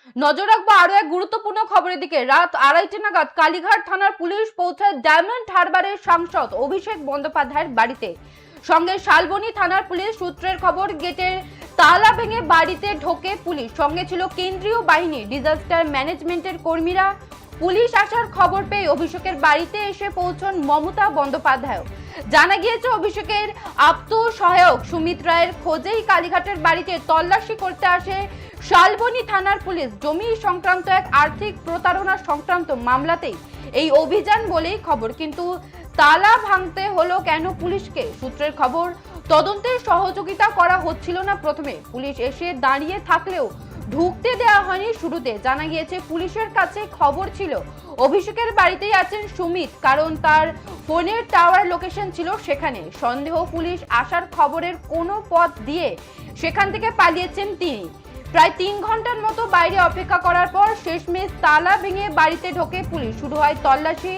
নজর রাখবো আরো এক গুরুত্বপূর্ণ খবরের দিকে। রাত 2:30 নাগাদ কালীঘাট থানার পুলিশ পৌঁছায় ডায়মন্ড হারবারের সাংসদ অভিষেক বন্দ্যোপাধ্যায়ের বাড়িতে। সঙ্গে শালবনী থানার পুলিশ সূত্রের খবর, গেটের তালা ভেঙে বাড়িতে ঢোকে পুলিশ। সঙ্গে ছিল কেন্দ্রীয় বাহিনী, ডিজাস্টার ম্যানেজমেন্টের কর্মীরা। পুলিশ আসার খবর পেয়ে অভিষেকের বাড়িতে এসে পৌঁছন মমতা বন্দ্যোপাধ্যায়। জানা গিয়েছে অভিষেকের আপ্ত সহায়ক সুমিত রায়ের খোঁজেই কালীঘাটের বাড়িতে তল্লাশি করতে আসে শালবনী থানার পুলিশ। জমি সংক্রান্ত এক আর্থিক প্রতারণা সংক্রান্ত মামলাতেই এই অভিযান বলেই খবর। কিন্তু তালা ভাঙতে হলো কেন পুলিশকে? সূত্রের খবর, তদন্তের সহযোগিতা করা হচ্ছিল না প্রথমে। পুলিশ এসে দাঁড়িয়ে থাকলেও ঢুকতে দেওয়া হয়নি শুরুতে। জানা গিয়েছে পুলিশের কাছে খবর ছিল অভিষেকের বাড়িতেই আছেন সুমিত, কারণ তার ফোনের টাওয়ার লোকেশন ছিল সেখানে। সন্দেহ পুলিশ আসার খবরের কোনো পথ দিয়ে সেখান থেকে পালিয়েছেন তিনি। প্রায় 3 ঘন্টার মতো বাইরে অপেক্ষা করার পর শেষমেশ তালা ভেঙে বাড়িতে ঢোকে পুলিশ। শুরু হয় তল্লাশি।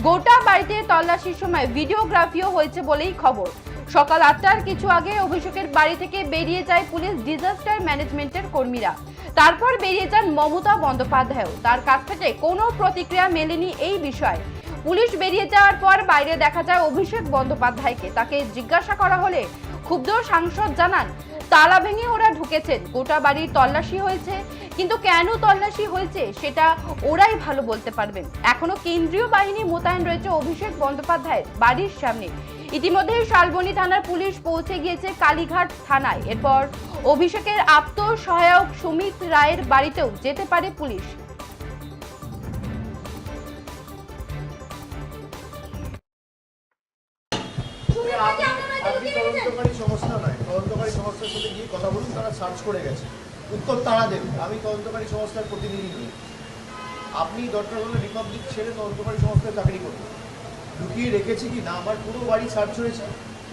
গোটা বাড়িতে তল্লাশির সময় ভিডিওগ্রাফিও হয়েছে বলেই খবর। সকাল 8টার কিছু আগে অভিষেকের বাড়ি থেকে বেরিয়ে যায় পুলিশ ডিজাস্টার ম্যানেজমেন্টের কর্মীরা। তারপর বেরিয়ে যান মমতা বন্দ্যোপাধ্যায়। তার কাছ থেকে কোনো প্রতিক্রিয়া মেলেনি এই বিষয়ে। পুলিশ বেরিয়ে যাওয়ার পর বাইরে দেখা যায় অভিষেক বন্দ্যোপাধ্যায়কে। তাকে জিজ্ঞাসা করা হলে ক্ষুব্ধ সাংসদ জানান, তালা ভেঙে ওরা ঢুকেছেন, গোটা বাড়ির তল্লাশি হয়েছে, কিন্তু কেন তল্লাশি হয়েছে সেটা ওরাই ভালো বলতে পারবেন। এখনো কেন্দ্রীয় বাহিনী মোতায়েন রয়েছে অভিষেক বন্দ্যোপাধ্যায়ের বাড়ির সামনে। ইতিমধ্যে শালবনী থানার পুলিশ পৌঁছে গিয়েছে কালীঘাট থানায়। এরপর অভিষেকের আপ্ত সহায়ক সুমিত রায়ের বাড়িতেও যেতে পারে পুলিশ। তদন্তকারী সংস্থা নয়, তদন্তকারী সংস্থার সাথে গিয়ে কথা বলুন, তারা সার্চ করে গেছে, উত্তর তারা দেবে। আমি তদন্তকারী সংস্থার প্রতিনিধি নই। আপনি দরকার হলে রিপাবলিক ছেড়ে তদন্তকারী সংস্থায় চাকরি করবেন। লুকিয়ে রেখেছি কি না আমার পুরো বাড়ি সার্চ হয়েছে,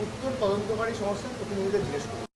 উত্তর তদন্তকারী সংস্থার প্রতিনিধিদের জিজ্ঞেস করুন।